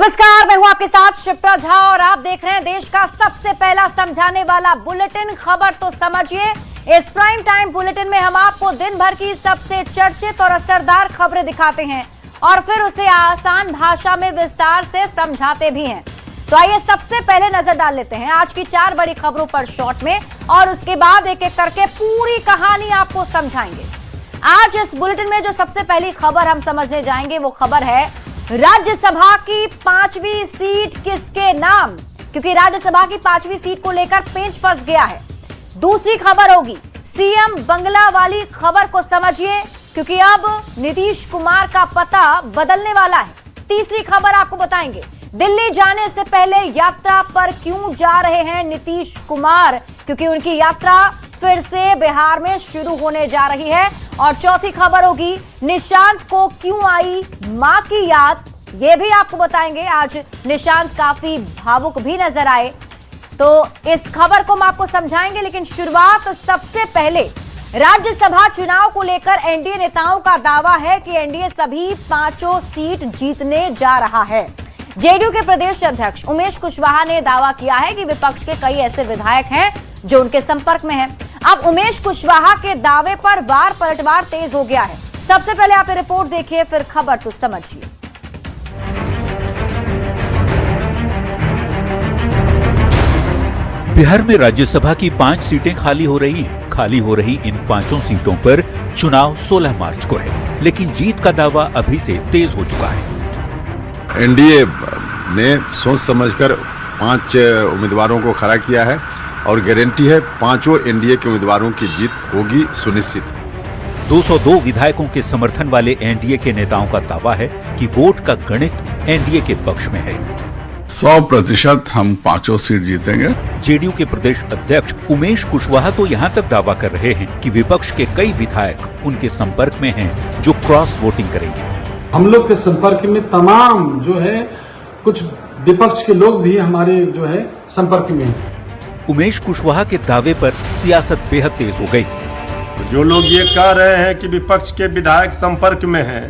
नमस्कार, मैं हूं आपके साथ शिप्रा झा और आप देख रहे हैं देश का सबसे पहला समझाने वाला बुलेटिन। खबर तो समझिए। इस प्राइम टाइम बुलेटिन में हम आपको दिन भर की सबसे चर्चित और असरदार खबरें दिखाते हैं और फिर उसे आसान भाषा में विस्तार से समझाते भी हैं। तो आइए सबसे पहले नजर डाल लेते हैं आज की 4 बड़ी खबरों पर शॉर्ट में और उसके बाद एक एक करके पूरी कहानी आपको समझाएंगे। आज इस बुलेटिन में जो सबसे पहली खबर हम समझने जाएंगे वो खबर है राज्यसभा की 5वीं सीट किसके नाम, क्योंकि राज्यसभा की 5वीं सीट को लेकर पेंच फंस गया है। दूसरी खबर होगी सीएम बंगला वाली खबर को समझिए, क्योंकि अब नीतीश कुमार का पता बदलने वाला है। तीसरी खबर आपको बताएंगे दिल्ली जाने से पहले यात्रा पर क्यों जा रहे हैं नीतीश कुमार, क्योंकि उनकी यात्रा फिर से बिहार में शुरू होने जा रही है। और चौथी खबर होगी निशांत को क्यों आई मां की याद, ये भी आपको बताएंगे। आज निशांत काफी भावुक भी नजर आए, तो इस खबर को हम आपको समझाएंगे। लेकिन शुरुआत सबसे पहले राज्यसभा चुनाव को लेकर एनडीए नेताओं का दावा है कि एनडीए सभी 5 सीट जीतने जा रहा है। जेडीयू के प्रदेश अध्यक्ष उमेश कुशवाहा ने दावा किया है कि विपक्ष के कई ऐसे विधायक हैं जो उनके संपर्क में हैं। अब उमेश कुशवाहा के दावे पर वार पलटवार तेज हो गया है। सबसे पहले आप ये रिपोर्ट देखिए, फिर खबर तो समझिए। बिहार में राज्यसभा की 5 सीटें खाली हो रही हैं। खाली हो रही इन 5 सीटों पर चुनाव 16 मार्च को है, लेकिन जीत का दावा अभी से तेज हो चुका है। एनडीए ने सोच समझकर 5 उम्मीदवारों को खड़ा किया है और गारंटी है 5 एनडीए के उम्मीदवारों की जीत होगी सुनिश्चित। 202 विधायकों के समर्थन वाले एनडीए के नेताओं का दावा है कि वोट का गणित एनडीए के पक्ष में है। 100% हम 5 सीट जीतेंगे। जेडीयू के प्रदेश अध्यक्ष उमेश कुशवाहा तो यहाँ तक दावा कर रहे हैं कि विपक्ष के कई विधायक उनके संपर्क में हैं जो क्रॉस वोटिंग करेंगे। हम लोग के संपर्क में तमाम जो है कुछ विपक्ष के लोग भी हमारे जो है संपर्क में हैं। उमेश कुशवाहा के दावे पर सियासत बेहद तेज हो गई। जो लोग ये कह रहे हैं कि विपक्ष के विधायक संपर्क में हैं,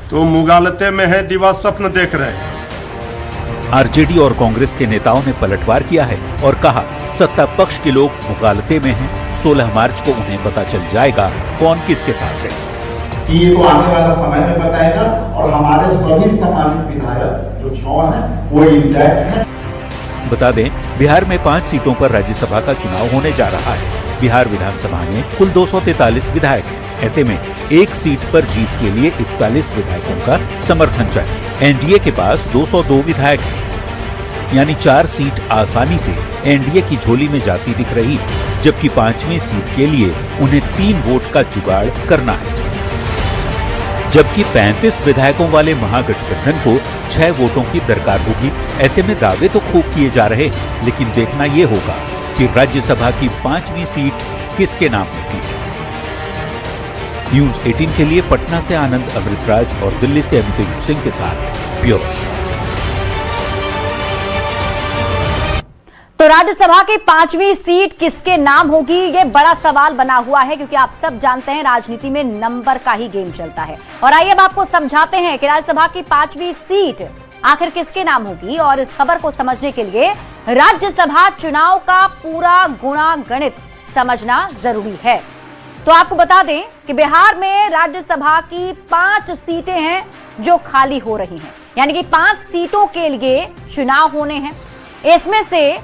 तो मुगालते में है, दिवा स्वप्न देख रहे हैं। आरजेडी और कांग्रेस के नेताओं ने पलटवार किया है और कहा सत्ता पक्ष के लोग मुगालते में हैं। 16 मार्च को उन्हें पता चल जाएगा कौन किसके साथ है। ये तो आने वाला समय में बताएगा और हमारे सभी सम्मानित विधायक जो 6 हैं वो इंटैक्ट हैं। बता दें बिहार में 5 सीटों पर राज्यसभा का चुनाव होने जा रहा है। बिहार विधानसभा में कुल 243 विधायक हैं। ऐसे में एक सीट पर जीत के लिए 41 विधायकों का समर्थन चाहिए। एनडीए के पास 202 विधायक हैं, यानी 4 सीट आसानी से एनडीए की झोली में जाती दिख रही है, जबकि 5वीं सीट के लिए उन्हें 3 वोट का जुगाड़ करना है। जबकि 35 विधायकों वाले महागठबंधन को 6 वोटों की दरकार होगी। ऐसे में दावे तो खूब किए जा रहे हैं, लेकिन देखना यह होगा कि राज्यसभा की 5वीं सीट किसके नाम होती है। न्यूज़ 18 के लिए पटना से आनंद अमृतराज और दिल्ली से अमितेश सिंह के साथ ब्यूरो। तो राज्यसभा की 5वीं सीट किसके नाम होगी, ये बड़ा सवाल बना हुआ है, क्योंकि आप सब जानते हैं राजनीति में नंबर का ही गेम चलता है। और आइए अब आपको समझाते हैं कि राज्यसभा की 5वीं सीट आखिर किसके नाम होगी। और इस खबर को समझने के लिए राज्यसभा चुनाव का पूरा गुणा गणित समझना जरूरी है। तो आपको बता दें कि बिहार में राज्यसभा की 5 सीटें हैं जो खाली हो रही हैं, यानी कि 5 सीटों के लिए चुनाव होने हैं। इसमें से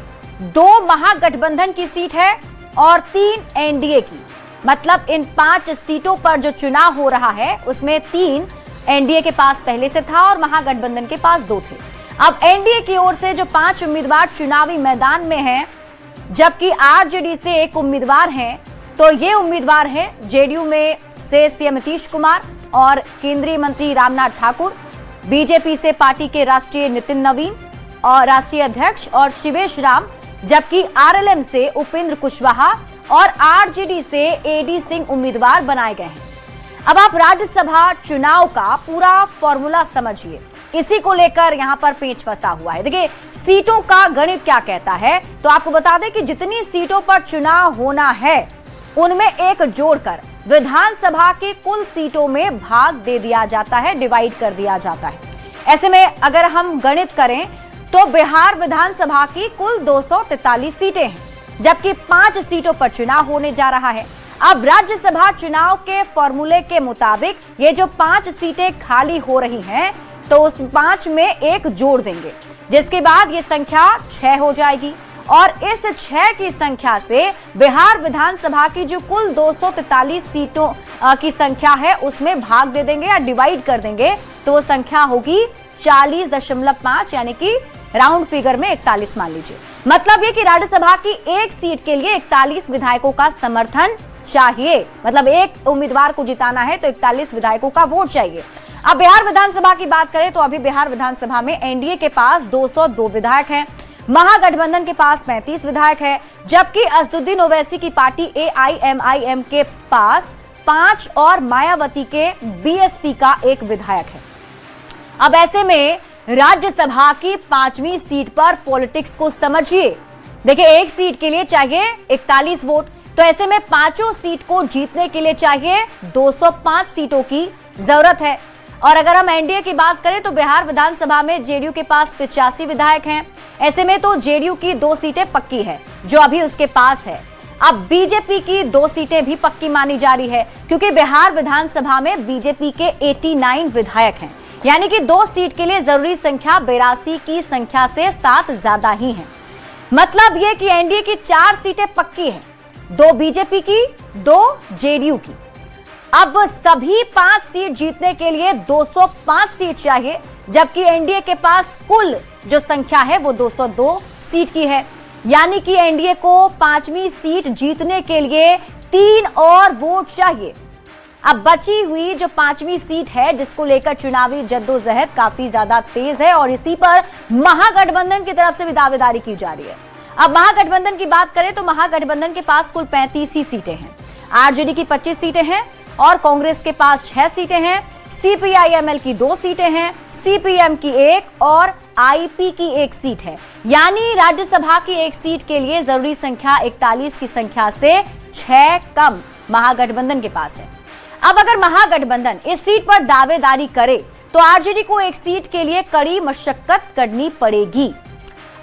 2 महागठबंधन की सीट है और 3 एनडीए की। मतलब इन 5 सीटों पर जो चुनाव हो रहा है उसमें 3 एनडीए के पास पहले से था और महागठबंधन के पास 2 थे। अब एनडीए की ओर से जो 5 उम्मीदवार चुनावी मैदान में हैं, जबकि आरजेडी से 1 उम्मीदवार हैं, तो ये उम्मीदवार हैं जेडीयू में से सीएम नीतीश कुमार और केंद्रीय मंत्री रामनाथ ठाकुर, बीजेपी से पार्टी के राष्ट्रीय नितिन नवीन और राष्ट्रीय अध्यक्ष और शिवेश राम, जबकि आरएलएम से उपेंद्र कुशवाहा और आरजेडी से एडी सिंह उम्मीदवार बनाए गए हैं। अब आप राज्यसभा चुनाव का पूरा फॉर्मूला समझिए, इसी को लेकर यहां पर पेच फंसा हुआ है। देखिए सीटों का गणित क्या कहता है, तो आपको बता दें कि जितनी सीटों पर चुनाव होना है उनमें एक जोड़कर विधानसभा की कुल सीटों में भाग दे दिया जाता है, डिवाइड कर दिया जाता है। ऐसे में अगर हम गणित करें तो बिहार विधानसभा की कुल 243 सीटें हैं, जबकि 5 सीटों पर चुनाव होने जा रहा है। अब राज्यसभा चुनाव के फॉर्मूले के मुताबिक ये जो 5 सीटें खाली हो रही हैं, तो उस 5 में एक जोड़ देंगे, जिसके बाद ये संख्या 6 हो जाएगी और इस 6 की संख्या से बिहार विधानसभा की जो कुल 243 सीटों की संख्या है उसमें भाग दे देंगे या डिवाइड कर देंगे, तो वो संख्या होगी 40.5, यानी कि राउंड फिगर में 41 मान लीजिए। मतलब ये कि राज्यसभा की एक सीट के लिए 41 विधायकों का समर्थन चाहिए, मतलब एक उम्मीदवार को जिताना है तो 41 विधायकों का वोट चाहिए। अब बिहार विधानसभा की बात करें तो अभी बिहार विधानसभा में एनडीए के पास 202 विधायक हैं, महागठबंधन के पास 35 विधायक है, जबकि असदुद्दीन ओवैसी की पार्टी AIMIM के पास 5 और मायावती के BSP का 1 विधायक है। अब ऐसे में राज्यसभा की 5वीं सीट पर पॉलिटिक्स को समझिए। देखिए, एक सीट के लिए चाहिए 41 वोट, तो ऐसे में 5 सीट को जीतने के लिए चाहिए 205 सीटों की जरूरत है। और अगर हम एनडीए की बात करें तो बिहार विधानसभा में जेडीयू के पास 85 विधायक हैं। ऐसे में तो जेडीयू की 2 सीटें पक्की है जो अभी उसके पास है। अब बीजेपी की 2 सीटें भी पक्की मानी जा रही है, क्योंकि बिहार विधानसभा में बीजेपी के 89 विधायक हैं, यानी कि 2 सीट के लिए जरूरी संख्या 82 की संख्या से 7 ज्यादा ही है। मतलब यह कि एनडीए की 4 सीटें पक्की हैं, 2 बीजेपी की, 2 जेडीयू की। अब सभी 5 सीट जीतने के लिए 205 सीट चाहिए, जबकि एनडीए के पास कुल जो संख्या है वो 202 सीट की है, यानी कि एनडीए को 5वीं सीट जीतने के लिए 3 और वोट चाहिए। अब बची हुई जो 5वीं सीट है, जिसको लेकर चुनावी जद्दोजहद काफी ज्यादा तेज है और इसी पर महागठबंधन की तरफ से भी दावेदारी की जा रही है। अब महागठबंधन की बात करें तो महागठबंधन के पास कुल 35 ही सीटें हैं, आरजेडी की 25 सीटें हैं और कांग्रेस के पास 6 सीटें हैं, सीपीआईएमएल की 2 सीटें हैं, सीपीएम की 1 और आईपी की 1 सीट है। यानी राज्यसभा की 1 सीट के लिए जरूरी संख्या 41 की संख्या से 6 कम महागठबंधन के पास है। अब अगर महागठबंधन इस सीट पर दावेदारी करे तो आरजेडी को 1 सीट के लिए कड़ी मशक्कत करनी पड़ेगी।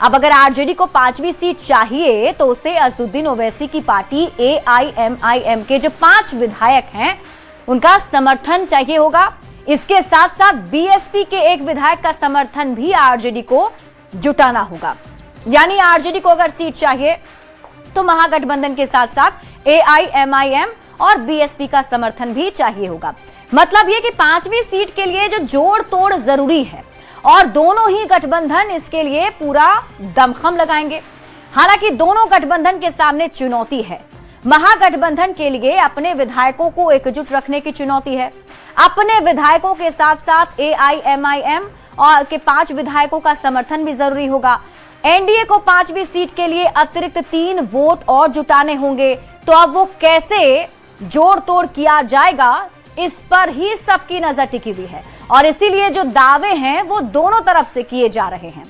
अब अगर आरजेडी को 5वीं सीट चाहिए तो उसे असदुद्दीन ओवैसी की पार्टी AIMIM के जो 5 विधायक हैं उनका समर्थन चाहिए होगा। इसके साथ साथ बीएसपी के 1 विधायक का समर्थन भी आरजेडी को जुटाना होगा। यानी आरजेडी को अगर सीट चाहिए तो महागठबंधन के साथ साथ AIMIM और बीएसपी का समर्थन भी चाहिए होगा। मतलब यह कि 5वीं सीट के लिए जो जोड़ तोड़ जरूरी है और दोनों ही गठबंधन इसके लिए पूरा दमखम लगाएंगे। हालांकि दोनों गठबंधन के सामने चुनौती है। महागठबंधन के लिए अपने विधायकों को एकजुट रखने की चुनौती है। अपने विधायकों के साथ साथ AIMIM और के 5 विधायकों का समर्थन भी जरूरी होगा। एनडीए को 5वीं सीट के लिए अतिरिक्त 3 वोट और जुटाने होंगे। तो अब वो कैसे जोड़ तोड़ किया जाएगा, इस पर ही सबकी नजर टिकी हुई है और इसीलिए जो दावे हैं वो दोनों तरफ से किए जा रहे हैं।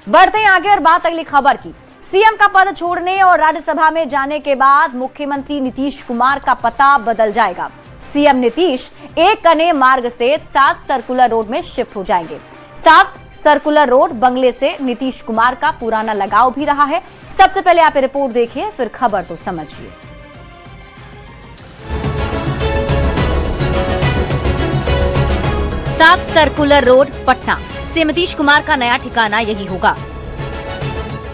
बढ़ते हैं आगे और बात अगली खबर की। सीएम का पद छोड़ने और राज्यसभा में जाने के बाद मुख्यमंत्री नीतीश कुमार का पता बदल जाएगा। सीएम नीतीश 1 कने मार्ग से 7 सर्कुलर रोड में शिफ्ट हो जाएंगे। 7 सर्कुलर रोड बंगले से नीतीश कुमार का पुराना लगाव भी रहा है। सबसे पहले आप रिपोर्ट देखिए, फिर खबर तो समझिए। 7 सर्कुलर रोड पटना से नीतीश कुमार का नया ठिकाना यही होगा।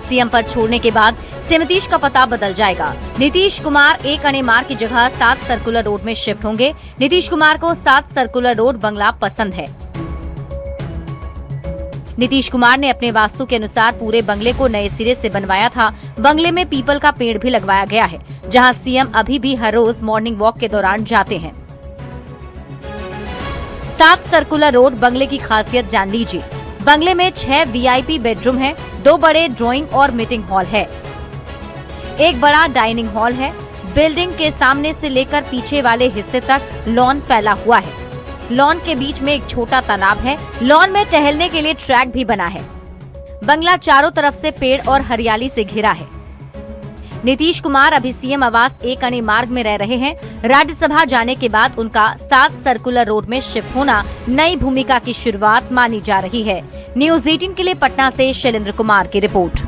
सीएम पद छोड़ने के बाद से नीतीश का पता बदल जाएगा। नीतीश कुमार 1 कने मार्ग की जगह 7 सर्कुलर रोड में शिफ्ट होंगे। नीतीश कुमार को 7 सर्कुलर रोड बंगला पसंद है। नीतीश कुमार ने अपने वास्तु के अनुसार पूरे बंगले को नए सिरे से बनवाया था। बंगले में पीपल का पेड़ भी लगवाया गया है, जहां सीएम अभी भी हर रोज मॉर्निंग वॉक के दौरान जाते हैं। 7 सर्कुलर रोड बंगले की खासियत जान लीजिए। बंगले में 6 VIP बेडरूम है, 2 बड़े ड्राइंग और मीटिंग हॉल है, 1 बड़ा डाइनिंग हॉल है। बिल्डिंग के सामने से लेकर पीछे वाले हिस्से तक लॉन फैला हुआ है। लॉन के बीच में एक छोटा तालाब है। लॉन में टहलने के लिए ट्रैक भी बना है। बंगला चारों तरफ से पेड़ और हरियाली से घिरा है। नीतीश कुमार अभी सीएम आवास एक अणे मार्ग में रह रहे हैं। राज्यसभा जाने के बाद उनका 7 सर्कुलर रोड में शिफ्ट होना नई भूमिका की शुरुआत मानी जा रही है। न्यूज 18 के लिए पटना से शैलेंद्र कुमार की रिपोर्ट।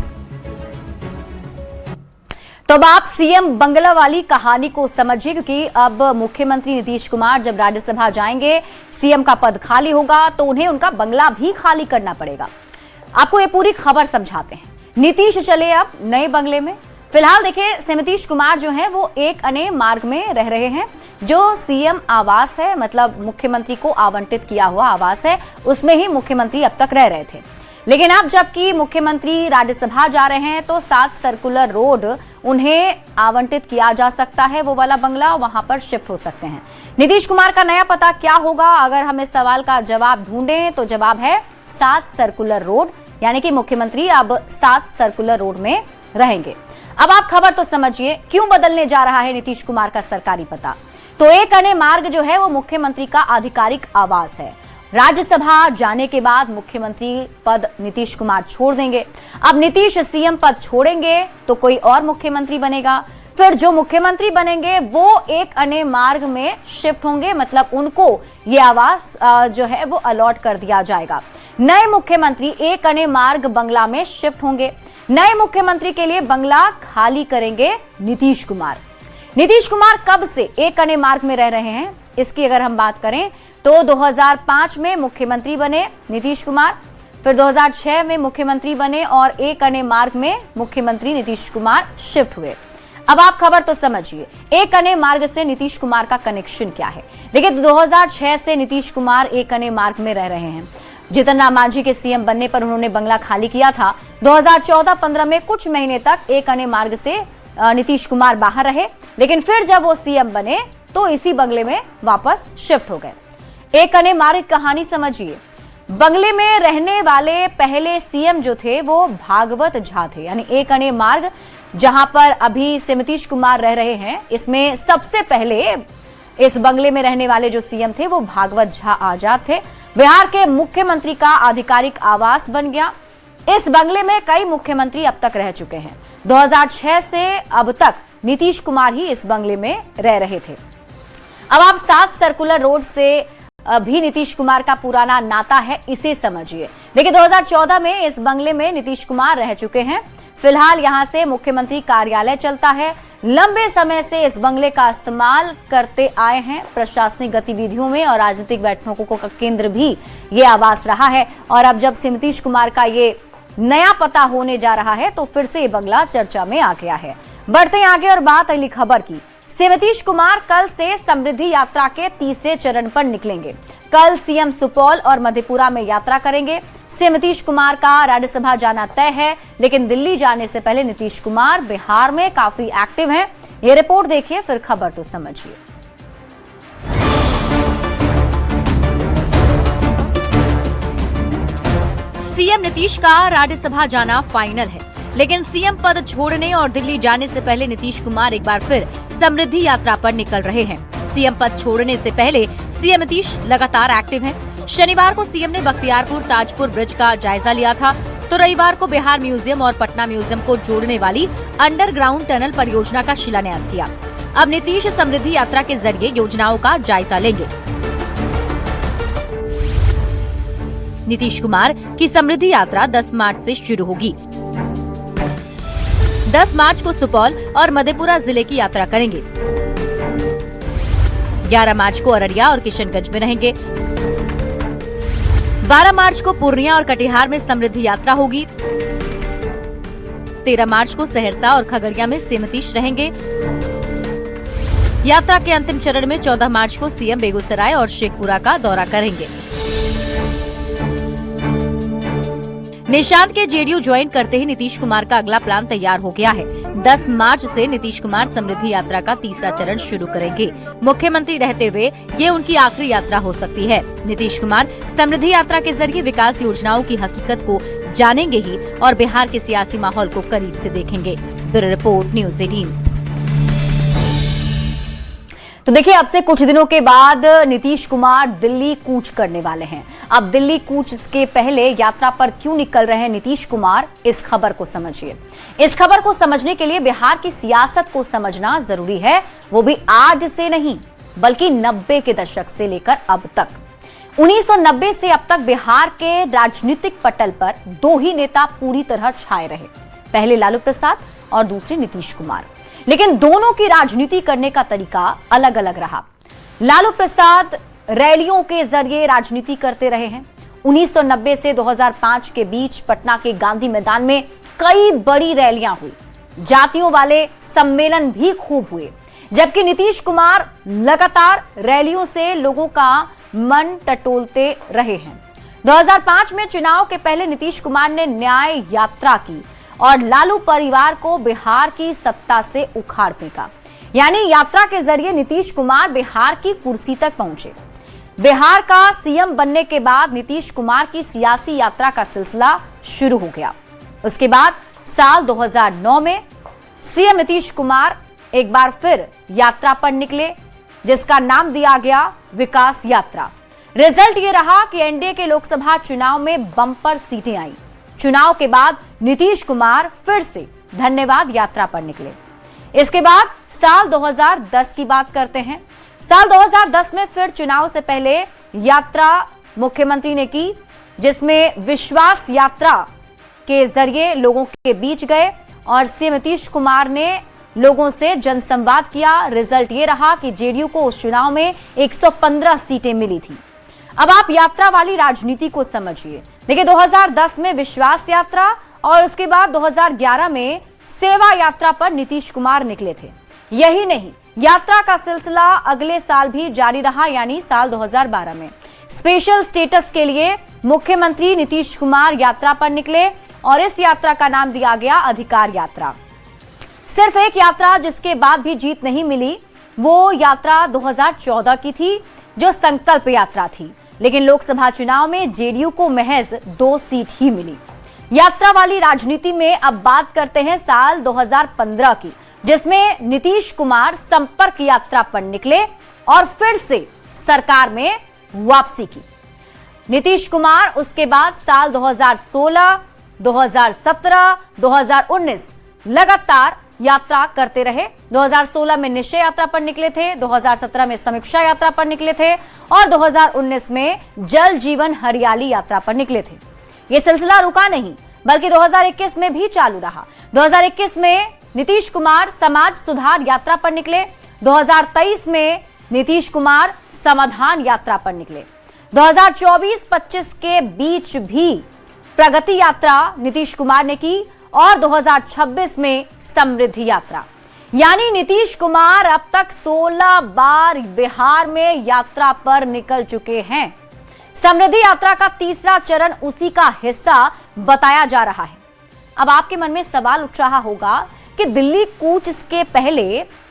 तो अब आप सीएम बंगला वाली कहानी को समझिए, क्योंकि अब मुख्यमंत्री नीतीश कुमार जब राज्यसभा जाएंगे, सीएम का पद खाली होगा तो उन्हें उनका बंगला भी खाली करना पड़ेगा। आपको ये पूरी खबर समझाते हैं। नीतीश चले अब नए बंगले में। फिलहाल देखिए, नीतीश कुमार जो है वो एक अणे मार्ग में रह रहे हैं। जो सीएम आवास है, मतलब मुख्यमंत्री को आवंटित किया हुआ आवास है, उसमें ही मुख्यमंत्री अब तक रह रहे थे। लेकिन अब जबकि मुख्यमंत्री राज्यसभा जा रहे हैं तो 7 सर्कुलर रोड उन्हें आवंटित किया जा सकता है। वो वाला बंगला, वहां पर शिफ्ट हो सकते हैं। नीतीश कुमार का नया पता क्या होगा? अगर हम इस सवाल का जवाब ढूंढें तो जवाब है 7 सर्कुलर रोड, यानी कि मुख्यमंत्री अब 7 सर्कुलर रोड में रहेंगे। अब आप खबर तो समझिए, क्यों बदलने जा रहा है नीतीश कुमार का सरकारी पता। तो एक अणे मार्ग जो है वो मुख्यमंत्री का आधिकारिक आवास है। राज्यसभा जाने के बाद मुख्यमंत्री पद नीतीश कुमार छोड़ देंगे। अब नीतीश सीएम पद छोड़ेंगे तो कोई और मुख्यमंत्री बनेगा। फिर जो मुख्यमंत्री बनेंगे वो एक अणे मार्ग में शिफ्ट होंगे, मतलब उनको ये आवास जो है वो अलॉट कर दिया जाएगा। नए मुख्यमंत्री एक अणे मार्ग बंगला में शिफ्ट होंगे। नए मुख्यमंत्री के लिए बंगला खाली करेंगे नीतीश कुमार। नीतीश कुमार कब से एक अणे मार्ग में रह रहे हैं, इसकी अगर हम बात करें तो 2005 में मुख्यमंत्री बने नीतीश कुमार, फिर 2006 में मुख्यमंत्री बने और एक अणे मार्ग में मुख्यमंत्री नीतीश कुमार शिफ्ट हुए। अब आप खबर तो समझिए, एक अणे मार्ग से नीतीश कुमार का कनेक्शन क्या है। देखिए, 2006 से नीतीश कुमार एक अणे मार्ग में रह रहे हैं। जीतन राम मांझी के सीएम बनने पर उन्होंने बंगला खाली किया था। 2014-15 में कुछ महीने तक एक अणे मार्ग से नीतीश कुमार बाहर रहे, लेकिन फिर जब वो सीएम बने तो इसी बंगले में वापस शिफ्ट हो गए। एक अणे मार्ग कहानी समझिए। बंगले में रहने वाले पहले सीएम जो थे वो भागवत झा थे, यानी एक अणे मार्ग जहां पर अभी नीतीश कुमार रह रहे हैं, इसमें सबसे पहले इस बंगले में रहने वाले जो सीएम थे वो भागवत झा आजाद थे। बिहार के मुख्यमंत्री का आधिकारिक आवास बन गया। इस बंगले में कई मुख्यमंत्री अब तक रह चुके हैं। 2006 से अब तक नीतीश कुमार ही इस बंगले में रह रहे थे। अब आप 7 सर्कुलर रोड से भी नीतीश कुमार का पुराना नाता है, इसे समझिए। देखिए, 2014 में इस बंगले में नीतीश कुमार रह चुके हैं। फिलहाल यहां से मुख्यमंत्री कार्यालय चलता है। लंबे समय से इस बंगले का इस्तेमाल करते आए हैं। प्रशासनिक गतिविधियों में और राजनीतिक बैठकों का केंद्र भी ये आवास रहा है। और अब जब से नीतीश कुमार का ये नया पता होने जा रहा है तो फिर से ये बंगला चर्चा में आ गया है। बढ़ते हैं आगे और बात अगली खबर की। नीतीश कुमार कल से समृद्धि यात्रा के तीसरे चरण पर निकलेंगे। कल सीएम सुपौल और मधेपुरा में यात्रा करेंगे। नीतीश कुमार का राज्यसभा जाना तय है, लेकिन दिल्ली जाने से पहले नीतीश कुमार बिहार में काफी एक्टिव हैं। ये रिपोर्ट देखिए, फिर खबर तो समझिए। सीएम नीतीश का राज्यसभा जाना फाइनल है, लेकिन सीएम पद छोड़ने और दिल्ली जाने से पहले नीतीश कुमार एक बार फिर समृद्धि यात्रा पर निकल रहे हैं। सीएम पद छोड़ने से पहले सीएम नीतीश लगातार एक्टिव हैं। शनिवार को सीएम ने बख्तियारपुर ताजपुर ब्रिज का जायजा लिया था, तो रविवार को बिहार म्यूजियम और पटना म्यूजियम को जोड़ने वाली अंडरग्राउंड टनल परियोजना का शिलान्यास किया। अब नीतीश समृद्धि यात्रा के जरिए योजनाओं का जायजा लेंगे। नीतीश कुमार की समृद्धि यात्रा 10 मार्च से शुरू होगी। 10 मार्च को सुपौल और मधेपुरा जिले की यात्रा करेंगे। 11 मार्च को अररिया और किशनगंज में रहेंगे। 12 मार्च को पूर्णिया और कटिहार में समृद्धि यात्रा होगी। 13 मार्च को सहरसा और खगड़िया में सीएम नीतीश रहेंगे। यात्रा के अंतिम चरण में 14 मार्च को सीएम बेगूसराय और शेखपुरा का दौरा करेंगे। निशांत के जेडीयू ज्वाइन करते ही नीतीश कुमार का अगला प्लान तैयार हो गया है। 10 मार्च से नीतीश कुमार समृद्धि यात्रा का तीसरा चरण शुरू करेंगे। मुख्यमंत्री रहते हुए ये उनकी आखिरी यात्रा हो सकती है। नीतीश कुमार समृद्धि यात्रा के जरिए विकास योजनाओं की हकीकत को जानेंगे ही और बिहार के सियासी माहौल को करीब से देखेंगे। Bureau report, news 18। तो देखिए, अब से कुछ दिनों के बाद नीतीश कुमार दिल्ली कूच करने वाले हैं। अब दिल्ली कूच के पहले यात्रा पर क्यों निकल रहे हैं नीतीश कुमार, इस खबर को समझिए। इस खबर को समझने के लिए बिहार की सियासत को समझना जरूरी है, वो भी आज से नहीं बल्कि 90 के दशक से लेकर अब तक। 1990 से अब तक बिहार के राजनीतिक पटल पर दो ही नेता पूरी तरह छाए रहे, पहले लालू प्रसाद और दूसरे नीतीश कुमार। लेकिन दोनों की राजनीति करने का तरीका अलग अलग रहा। लालू प्रसाद रैलियों के जरिए राजनीति करते रहे हैं। 1990 से 2005 के बीच पटना के गांधी मैदान में कई बड़ी रैलियां हुई, जातियों वाले सम्मेलन भी खूब हुए, जबकि नीतीश कुमार लगातार रैलियों से लोगों का मन टटोलते रहे हैं। 2005 में चुनाव के पहले नीतीश कुमार ने न्याय यात्रा की और लालू परिवार को बिहार की सत्ता से उखाड़ फेंका। यानी यात्रा के जरिए नीतीश कुमार बिहार की कुर्सी तक पहुंचे। बिहार का सीएम बनने के बाद नीतीश कुमार की सियासी यात्रा का सिलसिला शुरू हो गया। उसके बाद साल 2009 में सीएम नीतीश कुमार एक बार फिर यात्रा पर निकले, जिसका नाम दिया गया विकास यात्रा। रिजल्ट ये रहा कि एनडीए के लोकसभा चुनाव में बम्पर सीटें आई। चुनाव के बाद नीतीश कुमार फिर से धन्यवाद यात्रा पर निकले। इसके बाद साल 2010 की बात करते हैं। साल 2010 में फिर चुनाव से पहले यात्रा मुख्यमंत्री ने की, जिसमें विश्वास यात्रा के जरिए लोगों के बीच गए और सीएम नीतीश कुमार ने लोगों से जनसंवाद किया। रिजल्ट ये रहा कि जेडीयू को उस चुनाव में 115 सीटें मिली थी। अब आप यात्रा वाली राजनीति को समझिए। देखिए, 2010 में विश्वास यात्रा और उसके बाद 2011 में सेवा यात्रा पर नीतीश कुमार निकले थे। यही नहीं, यात्रा का सिलसिला अगले साल भी जारी रहा, यानी साल 2012 में स्पेशल स्टेटस के लिए मुख्यमंत्री नीतीश कुमार यात्रा पर निकले और इस यात्रा का नाम दिया गया अधिकार यात्रा। सिर्फ एक यात्रा जिसके बाद भी जीत नहीं मिली, वो यात्रा 2014 की थी, जो संकल्प यात्रा थी। लेकिन लोकसभा चुनाव में जेडीयू को महज 2 सीट ही मिली। यात्रा वाली राजनीति में अब बात करते हैं साल 2015 की, जिसमें नीतीश कुमार संपर्क यात्रा पर निकले और फिर से सरकार में वापसी की। नीतीश कुमार उसके बाद साल 2016, 2017, 2019 लगातार यात्रा करते रहे। 2016 में निश्चय यात्रा पर निकले थे, 2017 में समीक्षा यात्रा पर निकले थे और 2019 में जल जीवन हरियाली यात्रा पर निकले थे। यह सिलसिला रुका नहीं, बल्कि 2021 में भी चालू रहा। 2021 में नीतीश कुमार समाज सुधार यात्रा पर निकले। 2023 में नीतीश कुमार समाधान यात्रा पर निकले। 2024-25 के बीच भी प्रगति यात्रा नीतीश कुमार ने की और 2026 में समृद्धि यात्रा। यानी नीतीश कुमार अब तक 16 बार बिहार में यात्रा पर निकल चुके हैं। समृद्धि यात्रा का तीसरा चरण उसी का हिस्सा बताया जा रहा है। अब आपके मन में सवाल उठ रहा होगा कि दिल्ली कूच के पहले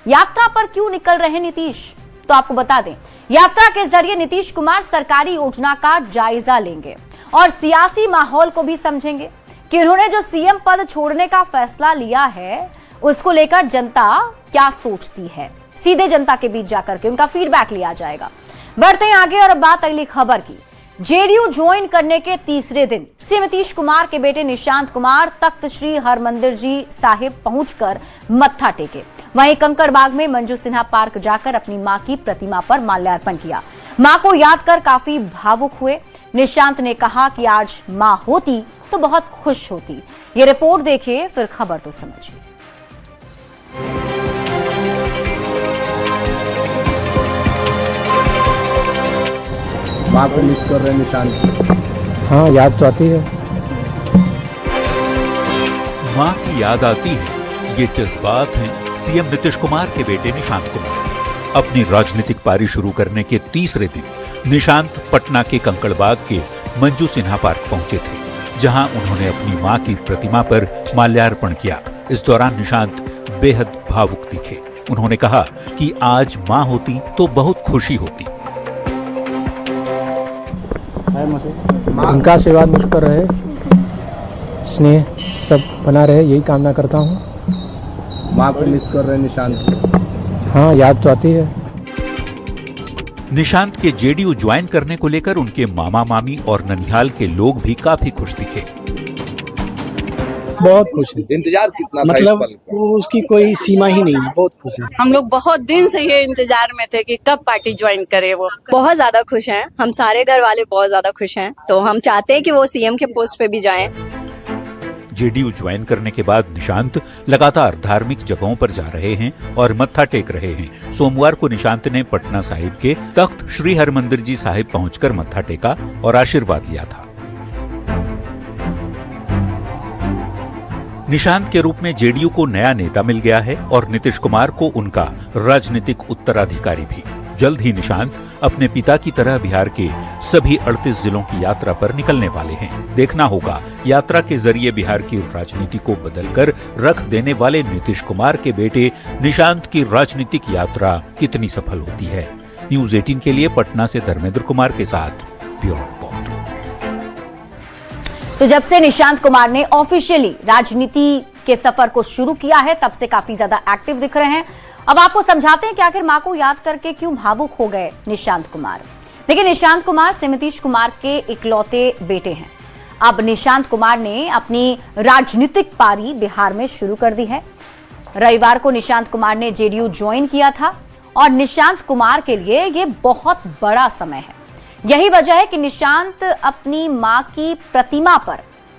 यात्रा पर क्यों निकल रहे नीतीश? तो आपको बता दें, यात्रा के जरिए नीतीश कुमार सरकारी योजना का जायजा लेंगे और सियासी माहौल को भी समझेंगे कि उन्होंने जो सीएम पद छोड़ने का फैसला लिया है, उसको लेकर जनता क्या सोचती है। सीधे जनता के बीच जाकर के उनका फीडबैक लिया जाएगा। बढ़ते हैं आगे और अब बात अगली खबर की। जेडीयू ज्वाइन करने के तीसरे दिन सीएम नीतीश कुमार के बेटे निशांत कुमार तख्त श्री हरमंदिर जी साहिब पहुंचकर मत्था टेके। वहीं कंकड़बाग में मंजू सिन्हा पार्क जाकर अपनी मां की प्रतिमा पर माल्यार्पण किया। मां को याद कर काफी भावुक हुए। निशांत ने कहा कि आज मां होती तो बहुत खुश होती। ये रिपोर्ट देखिए, फिर खबर तो समझिए। मां को मिस कर रहे हैं निशांत। हाँ, याद तो आती है। मां की याद आती है, ये जज्बात हैं सीएम नीतीश कुमार के बेटे निशांत कुमार। अपनी राजनीतिक पारी शुरू करने के तीसरे दिन निशांत पटना के कंकड़बाग के मंजू सिन्हा पार्क पहुंचे थे, जहां उन्होंने अपनी मां की प्रतिमा पर माल्यार्पण किया। इस दौरान निशांत बेहद भावुक दिखे। उन्होंने कहा कि आज मां होती तो बहुत खुशी होती। उनका आशीर्वाद मुझ पर रहे, स्नेह सब बना रहे, यही कामना करता हूँ। मां को मिस कर रहे हैं निशांत। हाँ, याद तो आती है। निशांत के जेडीयू ज्वाइन करने को लेकर उनके मामा मामी और ननिहाल के लोग भी काफी खुश दिखे। बहुत खुश है। इंतजार कितना था मतलब इस पल का? वो उसकी कोई सीमा ही नहीं है, बहुत खुश है। हम लोग बहुत दिन से ये इंतजार में थे कि कब पार्टी ज्वाइन करे। वो बहुत ज्यादा खुश हैं, हम सारे घर वाले बहुत ज्यादा खुश हैं, तो हम चाहते हैं कि वो सीएम के पोस्ट पे भी जाएं। जेडीयू ज्वाइन करने के बाद निशांत लगातार धार्मिक जगहों पर जा रहे हैं और मत्था टेक रहे हैं। सोमवार को निशांत ने पटना साहिब के तख्त श्री हरमंदिर जी साहिब पहुंचकर मत्था टेका और आशीर्वाद लिया था। निशांत के रूप में जेडीयू को नया नेता मिल गया है और नीतीश कुमार को उनका राजनीतिक उत्तराधिकारी भी। जल्द ही निशांत अपने पिता की तरह बिहार के सभी 38 जिलों की यात्रा पर निकलने वाले हैं। देखना होगा यात्रा के जरिए बिहार की राजनीति को बदलकर रख देने वाले नीतीश कुमार के बेटे निशांत की राजनीतिक यात्रा कितनी सफल होती है। न्यूज़ 18 के लिए पटना से धर्मेंद्र कुमार के साथ ब्यूरो रिपोर्ट। तो जब से निशांत कुमार ने ऑफिशियली राजनीति के सफर को शुरू किया है तब से काफी ज्यादा एक्टिव दिख रहे हैं। अब आपको समझाते हैं कि आखिर मां को याद करके क्यों भावुक हो गए निशांत कुमार। देखिए, निशांत कुमार से नीतीश कुमार के इकलौते बेटे हैं। अब निशांत कुमार ने अपनी राजनीतिक पारी बिहार में शुरू कर दी है। रविवार को निशांत कुमार ने जेडीयू ज्वाइन किया था और निशांत कुमार के लिए ये बहुत बड़ा समय है। यही वजह है कि निशांत अपनी मां की प्रतिमा पर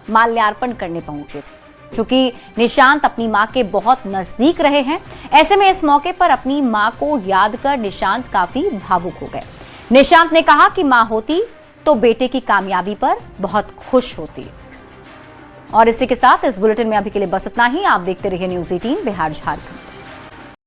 माल्यार्पण करने पहुंचे थे। चूंकि निशांत अपनी मां के बहुत नजदीक रहे हैं, ऐसे में इस मौके पर अपनी मां को याद कर निशांत काफी भावुक हो गए। निशांत ने कहा कि मां होती तो बेटे की कामयाबी पर बहुत खुश होती। और इसी के साथ इस बुलेटिन में अभी के लिए बस इतना ही। आप देखते रहिए न्यूज़ 18 बिहार झारखंड।